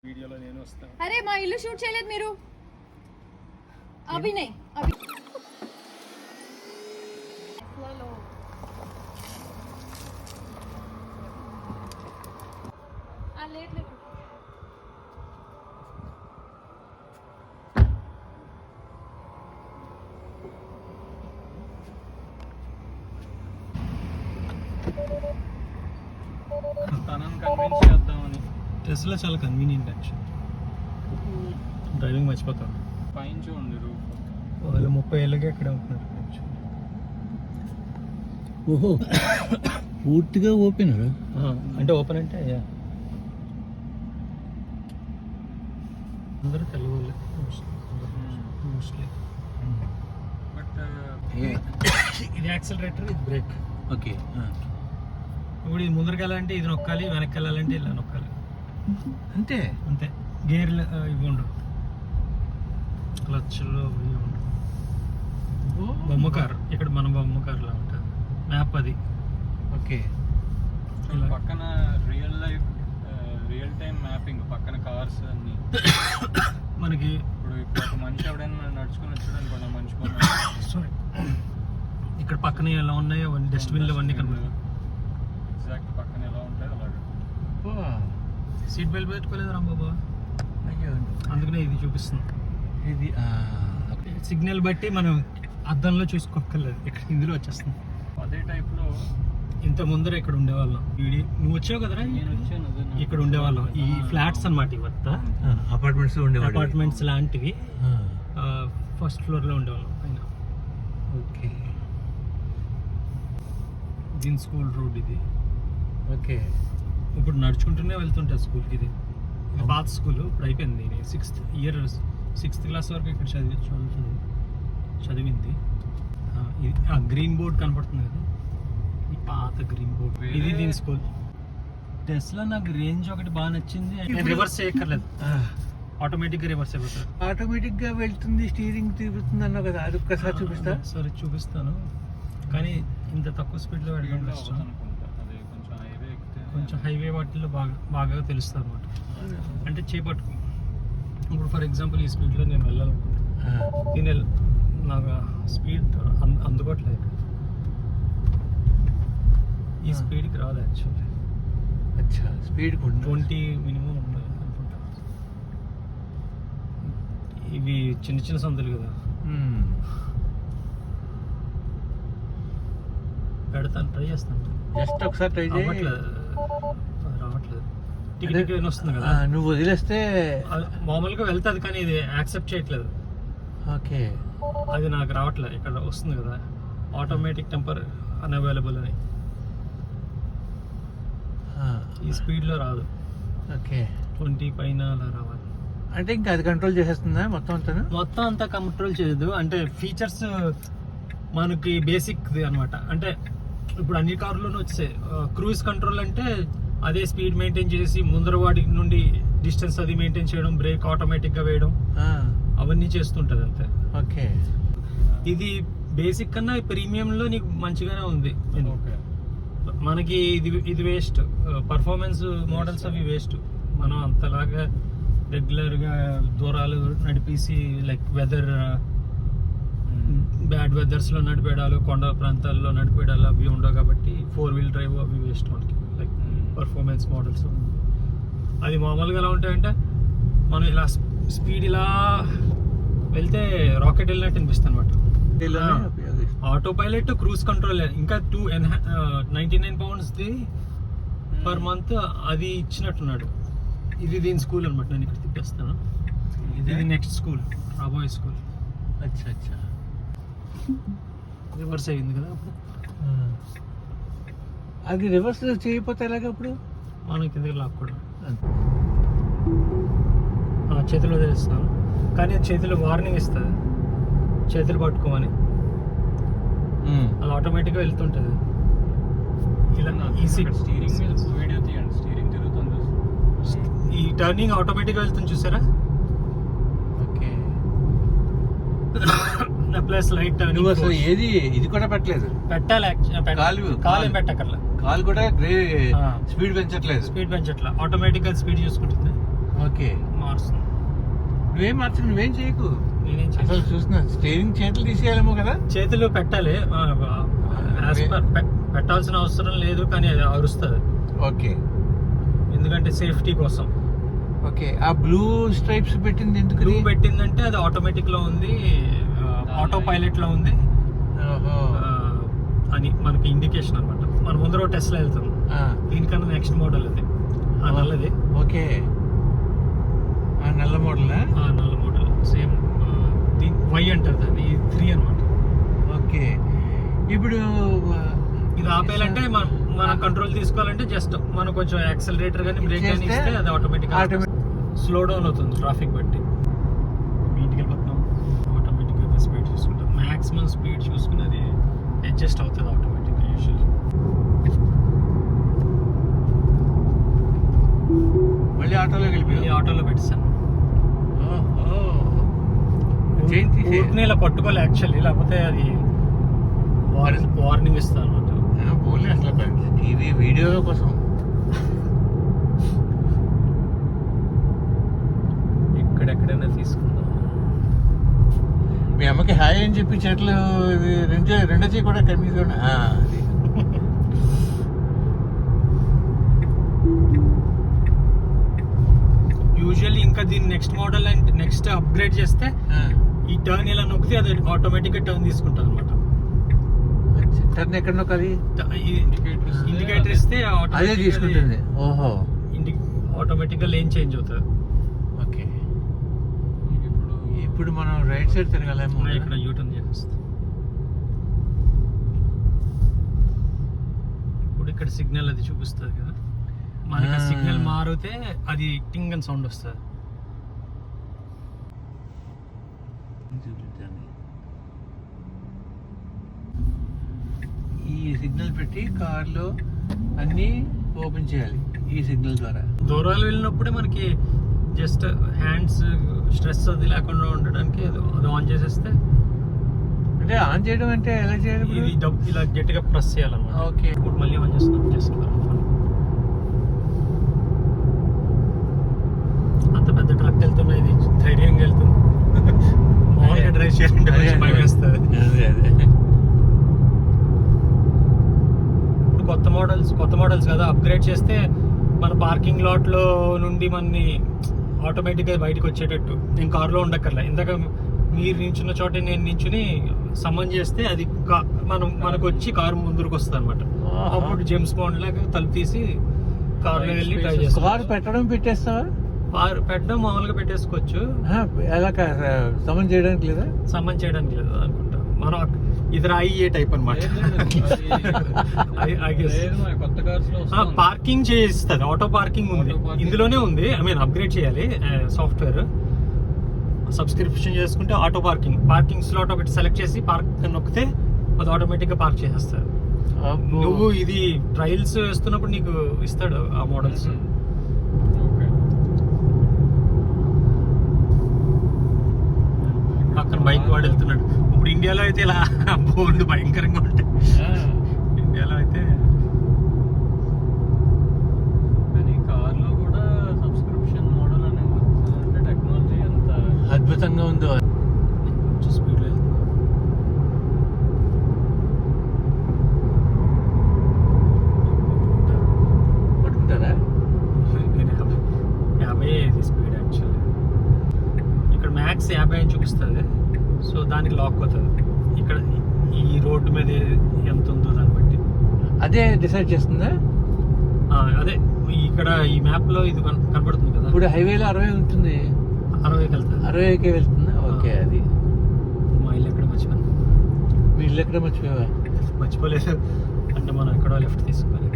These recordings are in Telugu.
వీడియోలో నేను వస్తాను. అరే మా ఇల్లు షూట్ చేయలేదు మీరు. అభినయ్ అభి లేదు తనని కన్విన్స్ చేద్దామని. టెస్లా చాలా కన్వీనియంట్ యాక్చువల్. డ్రైవింగ్ మర్చిపోతాను. పైన చూడండి రూఫ్. వాళ్ళు 30 ఏళ్ళకి ఎక్కడ ఉంటున్నారు. ఓహో పూర్తిగా ఓపెన్ అంటే ఓపెన్ అంటే అందరూ తెల్లవాళ్ళే మోస్ట్లీ. బట్ ఇది యాక్సిలరేటర్, ఇది బ్రేక్. ఓకే ఇప్పుడు ఇది ముందరికి వెళ్ళాలంటే ఇది నొక్కాలి, వెనక్కి వెళ్ళాలంటే ఇలా నొక్కాలి. అంతే అంతే. గేర్లు ఇవి ఉండవు, క్లచ్లో ఇవి ఉండవు. బొమ్మ కారు ఇక్కడ మన బొమ్మ కారులా ఉంటుంది. మ్యాప్ అది. ఓకే పక్కన రియల్ టైం మ్యాపింగ్, పక్కన కార్స్ అన్ని మనకి. ఇప్పుడు ఒక మనిషి ఎవడైనా నడుచుకుని వచ్చాడు అనుకోండి, మనిషి సారీ, ఇక్కడ పక్కన ఎలా ఉన్నాయో అవన్నీ డస్ట్బిన్లు అవన్నీ కనబడతాయి. ఎగ్జాక్ట్ పక్కన ఎలా ఉంటాయి అలాగే. సీట్ బెల్ట్ పెట్టుకోలేదు రాంబాబా, అందుకనే ఇది చూపిస్తుంది. ఇది సిగ్నల్ బట్టి మనం అద్దంలో చూసుకోక్కర్లేదు, ఇక్కడ ఇందులో వచ్చేస్తుంది. అదే టైప్లో ఇంత ముందర ఇక్కడ ఉండేవాళ్ళం. నువ్వు వచ్చావు కదరా, నేను వచ్చాను. ఇక్కడ ఉండేవాళ్ళం. ఈ ఫ్లాట్స్ అన్నమాట ఇవంతా. అపార్ట్మెంట్స్ ఉండేవాడు. అపార్ట్మెంట్స్ లాంటివి. ఫస్ట్ ఫ్లోర్లో ఉండేవాళ్ళం పైన. ఓకే దీని స్కూల్ రోడ్ ఇది. ఓకే ఇప్పుడు నడుచుకుంటూనే వెళ్తుంటా స్కూల్కి. ఇది పాత స్కూల్, ఇప్పుడు అయిపోయింది. నేను 6th క్లాస్ వరకు ఇక్కడ చదివింది. ఆ గ్రీన్ బోర్డ్ కనపడుతుంది కదా, ఈ పాత గ్రీన్ బోర్డ్, ఇది దీని స్కూల్. టెస్లా నాకు రేంజ్ ఒకటి బాగా నచ్చింది. రివర్స్ చేయక్కర్లేదు, ఆటోమేటిక్గా రివర్స్ అయిపోతుంది. ఆటోమేటిక్ గా వెళ్తుంది, స్టీరింగ్ తిరుగుతుంది అన్నావు కదా, అది ఒక్కసారి చూపిస్తా. సరే చూపిస్తాను, కానీ ఇంత తక్కువ స్పీడ్లో వెళ్ళడం కష్టం. అనుకుంటా అదే కొంచెం హైవే ఎక్కితే, కొంచెం హైవే వాటిల్లో బాగా తెలుస్తుంది అనమాట. అంటే చేపట్టుకో. ఇప్పుడు ఫర్ ఎగ్జాంపుల్ ఈ స్పీడ్లో నేను వెళ్ళాలనుకుంటున్నాను, దీని నాకు స్పీడ్ అందుకోవట్లేదు. ఈ స్పీడ్కి రాదు యాక్చువల్లీ. అచ్చా స్పీడ్ 20 మినిమం ఉండాలి అనుకుంటా. ఇవి చిన్న చిన్న సందులు కదా. పెడతాను, ట్రై చేస్తాను. జస్ట్ ఒకసారి ట్రై చేయి. రావట్లేదు. టికెట్ వస్తుంది కదా, నువ్వు వదిలేస్తే మామూలుగా వెళ్తుంది, కానీ ఇది యాక్సెప్ట్ చేయట్లేదు. ఓకే అది నాకు రావట్లేదు. ఇక్కడ వస్తుంది కదా ఆటోమేటిక్ టెంపర్ అన్అవైలబుల్ అని, ఈ స్పీడ్లో రాదు. ఓకే 20 పైన అలా రావాలి. అంటే ఇంకా అది కంట్రోల్ చేసేస్తుందా మొత్తం అంతా కంట్రోల్ చేయదు. అంటే ఫీచర్స్ మనకి బేసిక్ అనమాట. అంటే ఇప్పుడు అన్ని కార్లోనూ వచ్చాయి. క్రూజ్ కంట్రోల్ అంటే అదే స్పీడ్ మెయింటైన్ చేసి ముందర వాడి నుండి డిస్టెన్స్ అది మెయింటైన్ చేయడం, బ్రేక్ ఆటోమేటిక్గా వేయడం, అవన్నీ చేస్తుంటుంది అంతే. ఓకే ఇది బేసిక్ కన్నా ప్రీమియంలో నీకు మంచిగానే ఉంది. ఓకే మనకి ఇది వేస్ట్. పర్ఫార్మెన్స్ మోడల్స్ అవి వేస్ట్. మనం అంతలాగా రెగ్యులర్గా దూరాలు నడిపేసి లైక్ బ్యాడ్ వెదర్స్లో నడిపేయడాలు, కొండ ప్రాంతాల్లో నడిపేయడాలు అవి ఉండవు కాబట్టి 4-wheel డ్రైవ్ అవి వేస్ట్ మనకి. లైక్ పర్ఫార్మెన్స్ మోడల్స్ అది మామూలుగా ఎలా ఉంటాయంటే మనం ఇలా స్పీడ్ ఇలా వెళ్తే రాకెట్ వెళ్ళినట్టు అనిపిస్తుంది అనమాట. ఆటో పైలట్, క్రూజ్ కంట్రోల్, ఇంకా 99 poundsది పర్ మంత్ అది ఇచ్చినట్టున్నాడు. ఇది దీని స్కూల్ అనమాట. నేను ఇక్కడ తిప్పేస్తాను. ఇది నెక్స్ట్ స్కూల్, రాబోయే స్కూల్. అచ్చా అచ్చా రివర్స్ అయ్యింది కదా అప్పుడు. అది రివర్స్ చేయకపోతే ఎలాగ అప్పుడు మనం కిందకి లాక్కూడదు. చేతిలో తెలుస్తాను, కానీ చేతిలో వార్నింగ్ ఇస్తుంది, చేతులు పట్టుకోమని. అది ఆటోమేటిక్గా వెళ్తుంటుంది. ఇలా స్టీరింగ్ వీడియో తీయండి, స్టీరింగ్ తిరుగుతుంది. ఈ టర్నింగ్ ఆటోమేటిక్గా వెళ్తుంది చూసారా. ఓకే ప్లస్ లైట్ నువ్వు అసలు ఏది ఇది కూడా పెట్టలేదు. పెట్టాలి, కాలు పెట్టక్కర్లేదు. కాలు కూడా స్పీడ్ పెంచట్లేదు. స్పీడ్ పెంచట్లా, ఆటోమేటిక్గా స్పీడ్ చూసుకుంటుంది. ఓకే, మారుస్తుంది. నువ్వేం మార్చు, నువ్వేం చేయకు. నేనేం అసలు చేయాలి? చూస్తున్నా స్టీరింగ్ చేతులు తీసేయాలేమో కదా. చేతులు పెట్టాలి, పెట్టాల్సిన అవసరం లేదు, కానీ అది అరుస్తుంది. ఓకే ఎందుకంటే సేఫ్టీ కోసం. ఓకే, ఆ బ్లూ స్ట్రైప్స్ పెట్టింది ఎందుకు? బ్లూ పెట్టిందంటే అది ఆటోమేటిక్ లో ఉంది, ఆటో పైలట్ లో ఉంది ఓహో. అని మనకి ఇండికేషన్ అనమాట. మన ముందర టెస్లా వెళ్తుంది, దీనికన్నా నెక్స్ట్ మోడల్ అది, ఆ నల్లది. ఓకే, ఆ నల్ల మోడలా? ఆ నల్ల మోడల్ సేమ్ వై అంటారు దాన్ని, 3 అనమాట. ఓకే, ఇప్పుడు ఇది ఆపేయాలంటే మనం కంట్రోల్ తీసుకోవాలంటే జస్ట్ మనం కొంచెం యాక్సలరేటర్ కానీ బ్రేక్ కానీ ఇస్తే అది ఆటోమేటిక్ స్లో డౌన్ అవుతుంది ట్రాఫిక్ బట్టి. ఇంటికి వెళ్ళిపోతున్నాం, ఆటోమేటిక్గా స్పీడ్ చూసుకుంటాం, మ్యాక్సిమం స్పీడ్ చూసుకుని అది అడ్జస్ట్ అవుతుంది ఆటోమేటిక్గా యూజువల్లీ. మళ్ళీ ఆటోలోకి మళ్ళీ వెళ్ళిపోయి ఆటోలో పెట్టేసాను. చేయి ఇలా పట్టుకోలే యాక్చువల్లీ, లేకపోతే అది వార్నింగ్ ఇస్తాను అనమాట. పోలే అసలు టీవీ వీడియో కోసం. ఎక్కడెక్కడైనా తీసుకుందాం. మీ అమ్మకి హాయ్ అని చెప్పి చెట్లు రెండో చేయి కూడా కనిపించుకోండి. యూజువల్లీ ఇంకా దీన్ని నెక్స్ట్ మోడల్ అంటే నెక్స్ట్ అప్గ్రేడ్ చేస్తే ఈ టర్న్ ఇలా నొక్కితే అది ఆటోమేటిక్గా టర్న్ తీసుకుంటుంది అనమాట. టర్న్ ఎక్కడ నొక్కాలి? ఇండికేటర్ ఇస్తే అదే తీసుకుంటుంది. ఓహో, ఆటోమేటిక్గా లేన్ చేంజ్ అవుతుంది. ఓకే, ఇప్పుడు మనం రైట్ సైడ్ తిరగాలేమో. ఇక్కడ యూటర్న్ చేస్తాం. ఇప్పుడు ఇక్కడ సిగ్నల్ అది చూపిస్తుంది కదా, మనకి సిగ్నల్ మారితే అది టింగ్ అని సౌండ్ వస్తుంది. ఈ సిగ్నల్ పెట్టి కార్లో అన్నీ ఓపెన్ చేయాలి ఈ సిగ్నల్ ద్వారా. దూరాలు వెళ్ళినప్పుడే మనకి జస్ట్ హ్యాండ్స్ స్ట్రెస్ అది లేకుండా ఉండడానికి అది ఆన్ చేసేస్తే. అంటే ఆన్ చేయడం అంటే ఎలా చేయాలి? ఇది ఇలా గట్టిగా ప్రెస్ చేయాలన్నమాట. ఓకే, ఇప్పుడు మళ్ళీ ఆన్ చేస్తున్నాం. అంత పెద్ద ట్రక్ వెళ్తున్నా ఇది ధైర్యంగా వెళ్తుంది. మామూలుగా డ్రైవ్ చేయాలంటే కొంచెం భయం వేస్తుంది. అదే ఇప్పుడు కొత్త మోడల్స్ కదా, అప్గ్రేడ్ చేస్తే మన పార్కింగ్ లాట్ లో నుండి మనని ఆటోమేటిక్ గా బయటకు వచ్చేటట్టు. నేను కారులో ఉండక్కర్లే, ఇందాక మీరు నించున్న చోట నేను నించుని సమ్మన్ చేస్తే అది మనకు వచ్చి కారు ముందుకు వస్తుంది అనమాట. అప్పుడు జేమ్స్ బాండ్ లాగా తలుపు తీసి కారులో వెళ్ళి ట్రై చేస్తాం. కారు పెట్టేస్తావా? పెట్టడం మామూలుగా పెట్టేసుకోవచ్చు. ఎలా సమన్ చేయడానికి లేదా? సమ్మన్ చేయడానికి లేదు అనుకుంటా. మనం ఇది రాయి టైప్ అనమాట. కొత్త కార్స్ లో పార్కింగ్ చేయిస్తుంది, ఆటో పార్కింగ్ ఉంది ఇందులోనే ఉంది. ఐ మీన్ అప్గ్రేడ్ చేయాలి సాఫ్ట్వేర్. సబ్స్క్రిప్షన్ చేసుకుంటే ఆటో పార్కింగ్ స్లాట్ ఒకటి సెలెక్ట్ చేసి పార్క్ నొక్కితే అది ఆటోమేటిక్గా పార్క్ చేసేస్తారు. నువ్వు ఇది ట్రయల్స్ వేస్తున్నప్పుడు నీకు ఇస్తాడు ఆ మోడల్స్. పక్కన బైక్ వాడు వెళ్తున్నాడు. ఇప్పుడు ఇండియాలో అయితే ఇలా బోర్డు భయంకరంగా ఉంటాయి. ఇండియాలో అయితే కానీ కార్లో కూడా సబ్స్క్రిప్షన్ మోడల్ అనేది అంటే టెక్నాలజీ అంత అద్భుతంగా ఉందో. కొంచెం స్పీడ్లో వెళ్తుంది. పట్టుకుంటారా? నేను 50 స్పీడ్ యాక్చువల్లీ. ఇక్కడ మ్యాక్స్ 50 అని చూపిస్తుంది. సో దానికి లాక్ అవుతుంది. ఇక్కడ ఈ రోడ్డు మీద ఎంత ఉందో దాన్ని బట్టి అదే డిసైడ్ చేస్తుందా? అదే ఇక్కడ ఈ మ్యాప్ లో ఇది కనబడుతుంది కదా. ఇప్పుడు హైవేలో 60 ఉంటుంది, 60కి వెళ్తుంది. 60కి వెళ్తుందా? ఓకే, అది మా ఇల్లు ఎక్కడ మర్చిపోయాను. మీ ఇల్లు ఎక్కడ మర్చిపోయావా? మర్చిపోలేదు అంటే మనం ఎక్కడో లెఫ్ట్ తీసుకోవాలి.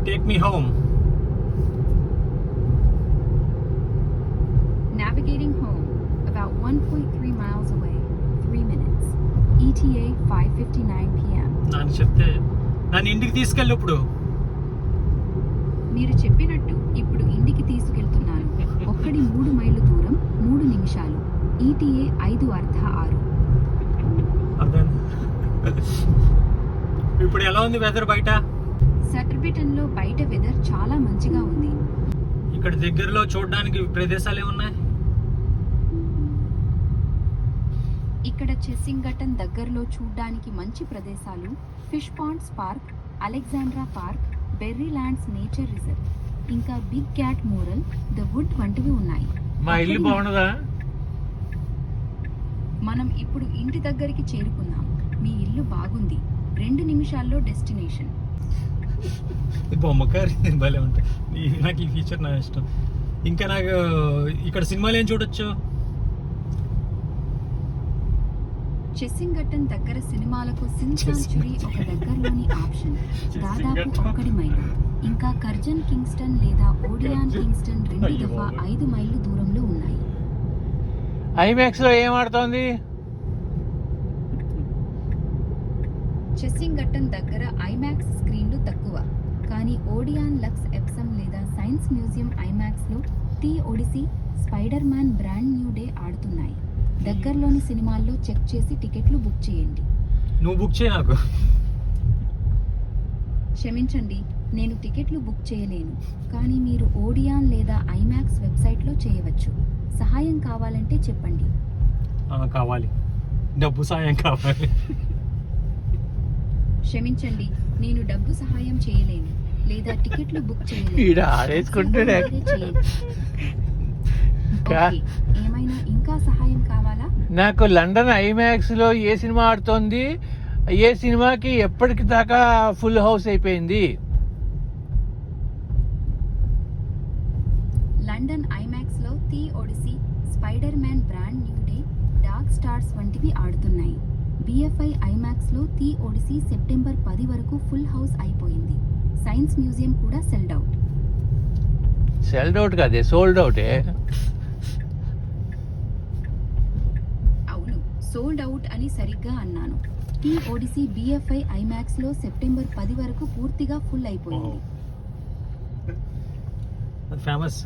Take me home. Navigating home, about 1.3 miles away, 3 minutes. ETA 5:59 p.m. దాన్ని చెప్తే దాన్ని ఇంటికి తీసుకెళ్ళి. ఇప్పుడు మీరు చెప్పినట్టు ఇప్పుడు ఇంటికి తీసుకెళ్తున్నాను. 3 మైళ్ళు దూరం 3 నిమిషాలు. ETA 5:06. అర్థం. ఇప్పుడు ఎలా ఉంది వెదర్ బయట? సటర్బిటన్లో బయట వెదర్ చాలా మంచిగా ఉంది. ఇక్కడ దగ్గరలో చూడడానికి ప్రదేశాలు ఏమున్నాయి? ఇక్కడ చెస్సింగటన్ దగ్గరలో చూడ్డానికి మంచి ప్రదేశాలు fish ponds park, Alexandra park, Berrylands nature reserve, ఇంకా big cat mural, the wood వంటివి ఉన్నాయి. మా ఇల్లు బాగుండదా? మనం ఇప్పుడు ఇంటి దగ్గరికి చేరుకున్నాం. మీ ఇల్లు బాగుంది. 2 నిమిషాల్లో డెస్టినేషన్. బొమ్మకారి భలే ఉంటాయి. నాకు ఈ ఫీచర్ నా ఇష్టం. ఇంకా నాకు ఇక్కడ సినిమాలు ఏం చూడొచ్చు? చెస్సింగటన్ దగ్గర సినిమాలకు సించాంచురీ ఒక దగ్గరలోని ఆప్షన్. దాదాపు 1 మైలు. ఇంకా కర్జన్ కింగ్స్టన్ లేదా ఓడియాన్ కింగ్స్టన్ 2 దఫా 5 మైళ్ళు దూరంలో ఉన్నాయి. ఐమాక్స్ లో ఏం ఆడుతోంది? చెస్సింగటన్ దగ్గర ఐమాక్స్ స్క్రీన్లు తక్కువ, కానీ ఓడియాన్ లక్స్ ఎప్సమ్ లేదా సైన్స్ మ్యూజియం ఐమాక్స్ లో the Odyssey, spider man brand new day ఆడుతున్నాయి. దగ్గరలోని సినిమాల్లో చెక్ చేసి టికెట్లు బుక్ చేయండి. నువ్వు బుక్ చేయ నాకు. క్షమించండి, నేను టికెట్లు బుక్ చేయలేను, కానీ మీరు ఓడియాన్ లేదా ఐమాక్స్ వెబ్సైట్లో చేయవచ్చు. సహాయం కావాలంటే చెప్పండి. కావాలి, డబ్బు సాయం కావాలి. క్షమించండి, నేను డబ్బు సహాయం చేయలేను లేదా టికెట్లు బుక్ చేయలేను. ఈడ ఆడేసుకుంటాడే. మీరే చేయండి. ఓకే, ఏమైనా ఇంకా సహాయం కావాలా? నాకు లండన్ ఐమాక్స్ లో ఏ సినిమా ఆడుతోంది? ఏ సినిమాకి ఎప్పటికి దాకా ఫుల్ హౌస్ అయిపోయింది? లండన్ ఐమాక్స్ లో the Odyssey, spider man brand new Day, dark stars వంటివి ఆడుతున్నాయి. బిఎఫ్ఐ ఐమాక్స్ లో టీ ఒడిసీ సెప్టెంబర్ 10 వరకు ఫుల్ హౌస్ అయిపోయింది. సైన్స్ మ్యూజియం కూడా సెల్డ్ అవుట్. సెల్డ్ అవుట్ కాదే, సోల్డ్ అవుటే. అవును, సోల్డ్ అవుట్ అని సరిగ్గా అన్నాను. టీ ఒడిసీ బిఎఫ్ఐ ఐమాక్స్ లో సెప్టెంబర్ 10 వరకు పూర్తిగా ఫుల్ అయిపోయింది. Famous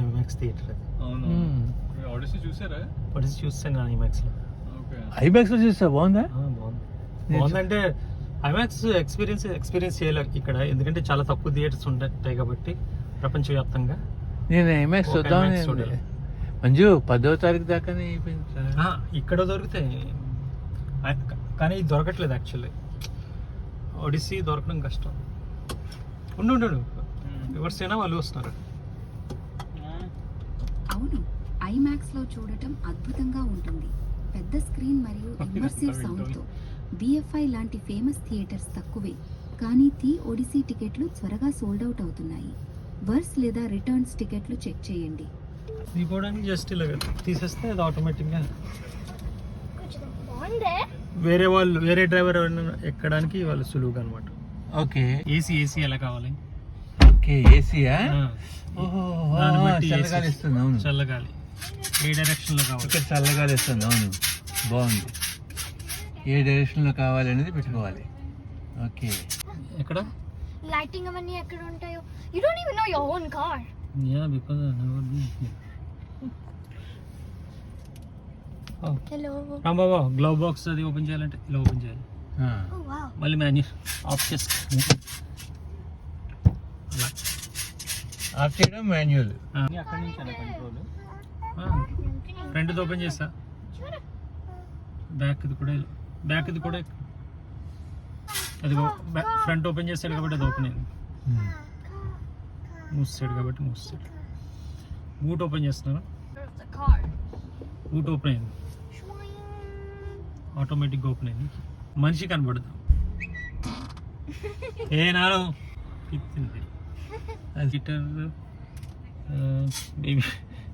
IMAX theatre. అవును. ఆడిసి చూసారా? పడిసి చూస్తాను నేను ఐమాక్స్ లో. ఓకే. ఐమాక్స్ లో చూస్తా, బాగుందా? బాగుందంటే ఐమాక్స్ ఎక్స్పీరియన్స్ చేయలేదు ఇక్కడ, ఎందుకంటే చాలా తక్కువ థియేటర్స్ ఉంటాయి కాబట్టి ప్రపంచవ్యాప్తంగా. నేను ఐమాక్స్ ఒక చూద్దాం. IMAX చూడాలి. మంజు 10వ తారీఖు దాకానే అయిపోయింది. ఇక్కడ దొరుకుతాయి కానీ ఇది దొరకట్లేదు యాక్చువల్లీ. ఒడిస్సీ దొరకడం కష్టం. ఉండు ఎవరిసైనా వాళ్ళు వస్తున్నారు. అవును, ఐమాక్స్ లో చూడటం అద్భుతంగా ఉంటుంది. పెద్ద స్క్రీన్ మరియు ఇమ్మర్సివ్ సౌండ్ తో. బిఎఫ్ఐ లాంటి ఫేమస్ థియేటర్స్ తక్కువే, కానీ టీ ఒడిసీ టికెట్లు త్వరగా సోల్డ్ అవుట్ అవుతున్నాయి. వర్స్ లేదా రిటర్న్స్ టికెట్లు చెక్ చేయండి. దిగోడానికి జస్ట్ ఇలా తీసేస్తే అది ఆటోమేటిక్గా బాగుందే. వేరే డ్రైవర్ ఎక్కడానికి వాళ్ళు సులువుగా అనమాట. ఓకే ఏసీ ఎలా కావాలి? Okay, Asia? దాన్ని బట్టి చల్లగాలి AC. ఇస్తుంది. అవును, చల్లగాలి ఏ డైరెక్షన్ లో కావాలి? ఇక్కడ చల్లగాలి ఇస్తుంది. అవును, బాగుంది. ఏ డైరెక్షన్ లో కావాలి అనేది పెట్టుకోవాలి. ఓకే, ఎక్కడ? లైటింగ్ అవన్నీ ఎక్కడ ఉంటాయో. You don't even know your own car. Yeah, because I never been here. Oh. Hello. Baba glove box అది ఓపెన్ చేయాలంటే ఇలా ఓపెన్ చేయాలి. ఓ వావ్. మళ్ళీ మాన్యూ ఆఫ్ చేసి ఆఫ్ చేయడం మాన్యువల్. అక్కడి నుంచి కంట్రోల్. ఫ్రంట్ ఓపెన్ చేస్తా, బ్యాక్ ఇది కూడా అది ఫ్రంట్ ఓపెన్ చేస్తాడు కాబట్టి అది ఓపెన్ అయింది. మూస్తాడు కాబట్టి మూస్తాడు. బూట్ ఓపెన్ చేస్తున్నాను, The car. బూట్ ఓపెన్ అయింది, ఆటోమేటిక్గా ఓపెన్ అయింది. మనిషి కనబడదు. ఏ నాను గిటార్ బేబీ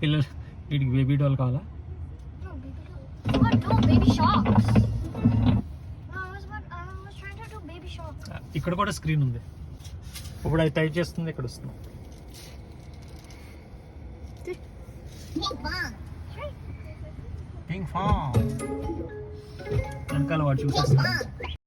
పిల్లలు వీడికి బేబీ డాల్ కావాలా? No, baby doll. What? No, baby sharks. No, I was trying to do baby sharks. ఇక్కడ కూడా స్క్రీన్ ఉంది. ఇప్పుడు అది టైప్ చేస్తుంది, ఇక్కడ వస్తుంది. Pink farm. వెనకాల వాడు చూసేస్తాను.